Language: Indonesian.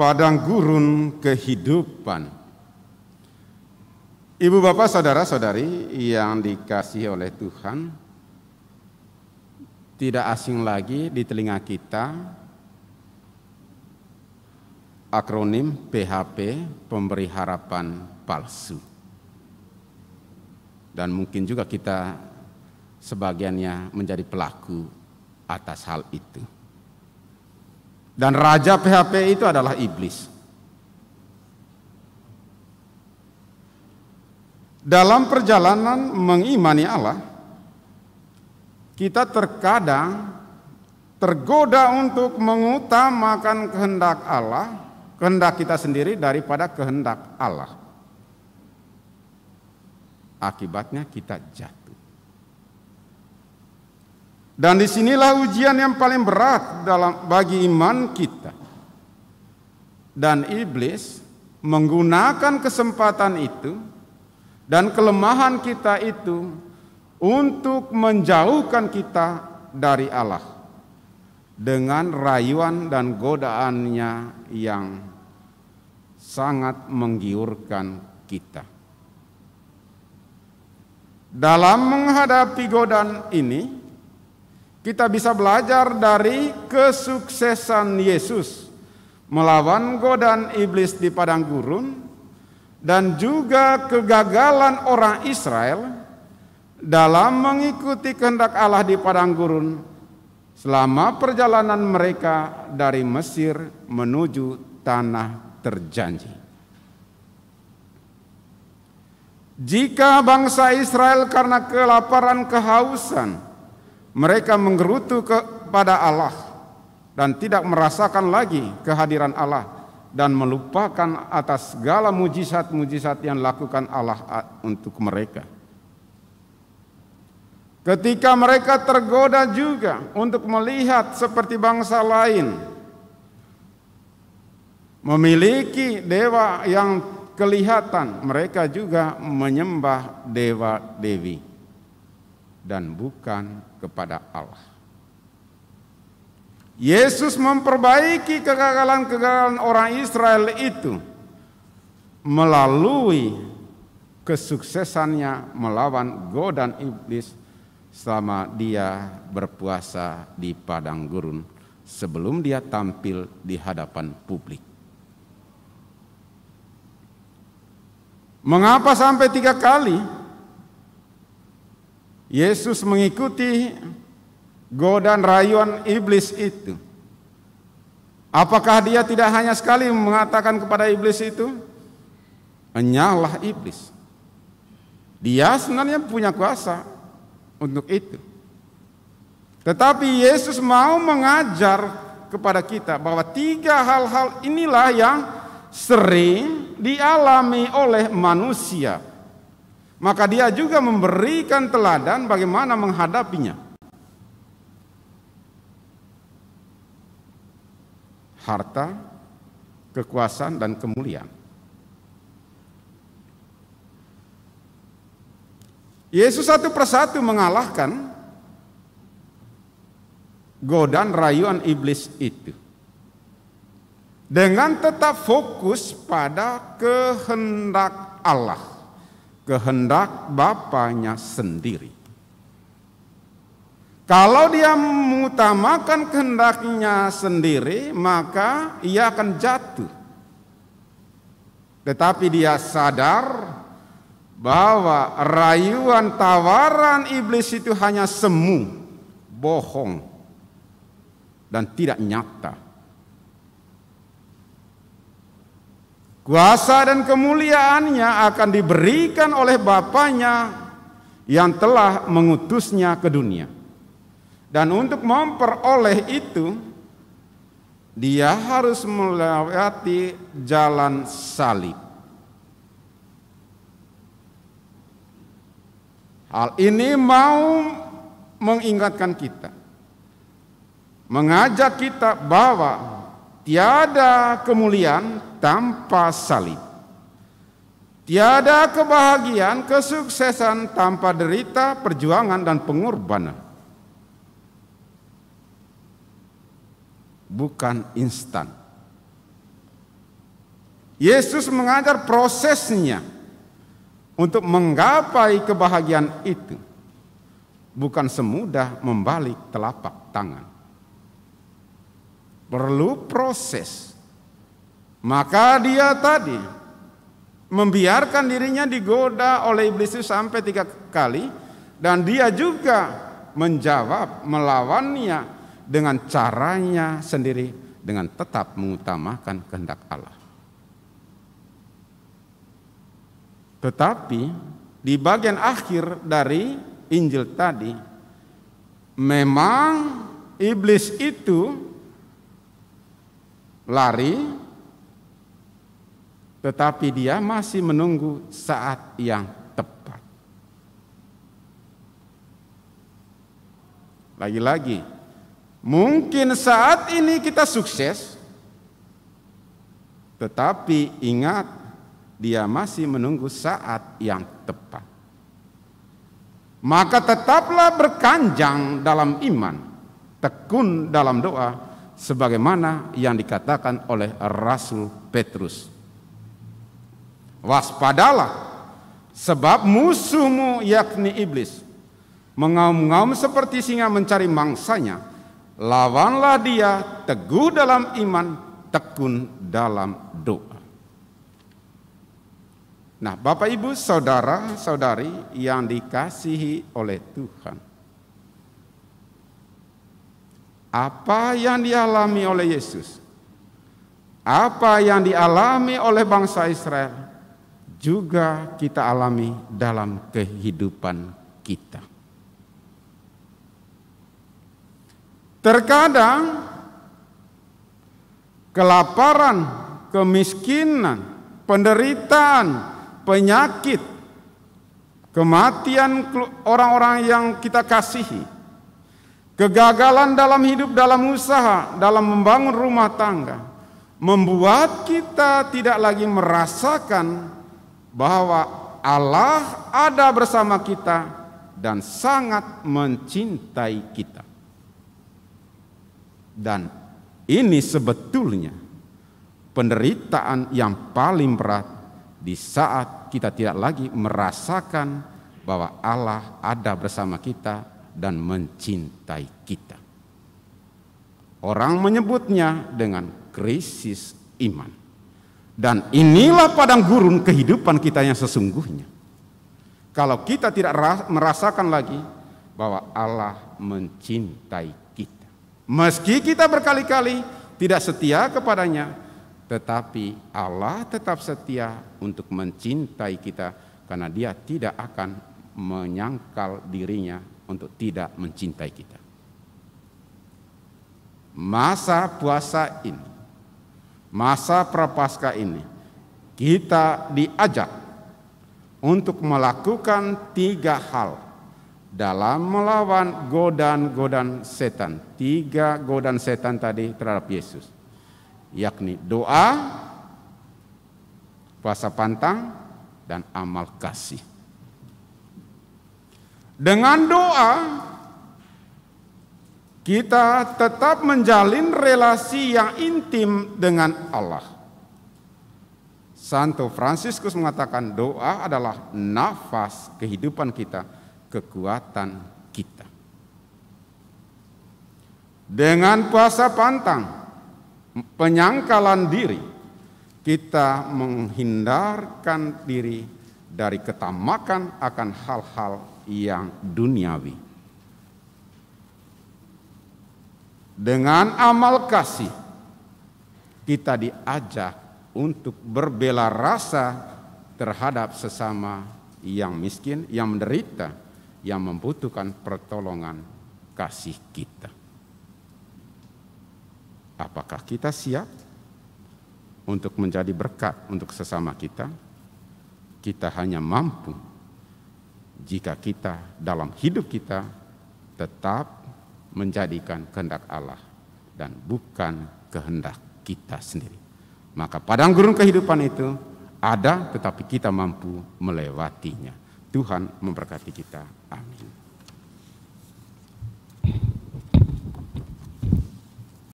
padang gurun kehidupan. Ibu bapak saudara-saudari yang dikasihi oleh Tuhan, tidak asing lagi di telinga kita akronim PHP, pemberi harapan palsu. Dan mungkin juga kita sebagiannya menjadi pelaku atas hal itu. Dan raja PHP itu adalah iblis. Dalam perjalanan mengimani Allah, kita terkadang tergoda untuk mengutamakan kehendak Allah, kehendak kita sendiri daripada kehendak Allah. Akibatnya kita jatuh. Dan disinilah ujian yang paling berat bagi iman kita. Dan iblis menggunakan kesempatan itu dan kelemahan kita itu untuk menjauhkan kita dari Allah dengan rayuan dan godaannya yang sangat menggiurkan kita. Dalam menghadapi godaan ini, kita bisa belajar dari kesuksesan Yesus melawan godaan iblis di padang gurun dan juga kegagalan orang Israel dalam mengikuti kehendak Allah di padang gurun selama perjalanan mereka dari Mesir menuju tanah terjanji. Jika bangsa Israel karena kelaparan kehausan mereka menggerutu kepada Allah dan tidak merasakan lagi kehadiran Allah dan melupakan atas segala mujizat-mujizat yang dilakukan Allah untuk mereka. Ketika mereka tergoda juga untuk melihat seperti bangsa lain memiliki dewa yang kelihatan, mereka juga menyembah dewa-dewi dan bukan kepada Allah. Yesus memperbaiki kegagalan-kegagalan orang Israel itu melalui kesuksesannya melawan godaan iblis selama dia berpuasa di padang gurun sebelum dia tampil di hadapan publik. Mengapa sampai 3 kali Yesus mengikuti godaan rayuan iblis itu? Apakah dia tidak hanya sekali mengatakan kepada iblis itu, "Enyalah iblis"? Dia sebenarnya punya kuasa untuk itu. Tetapi Yesus mau mengajar kepada kita bahwa 3 hal-hal inilah yang sering dialami oleh manusia. Maka dia juga memberikan teladan bagaimana menghadapinya. Harta, kekuasaan, dan kemuliaan. Yesus satu persatu mengalahkan godaan rayuan iblis itu dengan tetap fokus pada kehendak Allah, kehendak Bapanya sendiri. Kalau dia mengutamakan kehendaknya sendiri, maka ia akan jatuh. Tetapi dia sadar bahwa rayuan tawaran iblis itu hanya semu, bohong, dan tidak nyata. Kuasa dan kemuliaannya akan diberikan oleh Bapanya yang telah mengutusnya ke dunia. Dan untuk memperoleh itu, dia harus melewati jalan salib. Hal ini mau mengingatkan kita, mengajak kita bahwa tiada kemuliaan tanpa salib. Tiada kebahagiaan, kesuksesan tanpa derita, perjuangan, dan pengorbanan. Bukan instan. Yesus mengajar prosesnya untuk menggapai kebahagiaan itu. Bukan semudah membalik telapak tangan. Perlu proses. Maka dia tadi membiarkan dirinya digoda oleh iblis itu sampai 3 kali. Dan dia juga menjawab, melawannya dengan caranya sendiri, dengan tetap mengutamakan kehendak Allah. Tetapi di bagian akhir dari Injil tadi, memang iblis itu lari, tetapi dia masih menunggu saat yang tepat. Lagi-lagi, mungkin saat ini kita sukses, tetapi ingat, dia masih menunggu saat yang tepat. Maka tetaplah berkanjang dalam iman, tekun dalam doa, sebagaimana yang dikatakan oleh Rasul Petrus. Waspadalah, sebab musuhmu yakni iblis mengaum-ngaum seperti singa mencari mangsanya. Lawanlah dia, teguh dalam iman, tekun dalam doa. Nah, Bapak Ibu, saudara-saudari yang dikasihi oleh Tuhan, apa yang dialami oleh Yesus, apa yang dialami oleh bangsa Israel, juga kita alami dalam kehidupan kita. Terkadang kelaparan, kemiskinan, penderitaan, penyakit, kematian orang-orang yang kita kasihi, kegagalan dalam hidup, dalam usaha, dalam membangun rumah tangga, membuat kita tidak lagi merasakan bahwa Allah ada bersama kita dan sangat mencintai kita. Dan ini sebetulnya penderitaan yang paling berat di saat kita tidak lagi merasakan bahwa Allah ada bersama kita dan mencintai kita. Orang menyebutnya dengan krisis iman. Dan inilah padang gurun kehidupan kita yang sesungguhnya. Kalau kita tidak merasakan lagi bahwa Allah mencintai kita. Meski kita berkali-kali tidak setia kepadanya, tetapi Allah tetap setia untuk mencintai kita, karena Dia tidak akan menyangkal dirinya untuk tidak mencintai kita. Masa puasa ini, masa prapaskah ini, kita diajak untuk melakukan 3 hal dalam melawan godaan-godaan setan. 3 godaan setan tadi terhadap Yesus, yakni doa, puasa pantang, dan amal kasih. Dengan doa, kita tetap menjalin relasi yang intim dengan Allah. Santo Fransiskus mengatakan doa adalah nafas kehidupan kita, kekuatan kita. Dengan puasa pantang, penyangkalan diri, kita menghindarkan diri dari ketamakan akan hal-hal yang duniawi. Dengan amal kasih, kita diajak untuk berbela rasa terhadap sesama yang miskin, yang menderita, yang membutuhkan pertolongan kasih kita. Apakah kita siap untuk menjadi berkat untuk sesama kita? Kita hanya mampu jika kita dalam hidup kita tetap menjadikan kehendak Allah dan bukan kehendak kita sendiri. Maka padang gurun kehidupan itu ada, tetapi kita mampu melewatinya. Tuhan memberkati kita. Amin.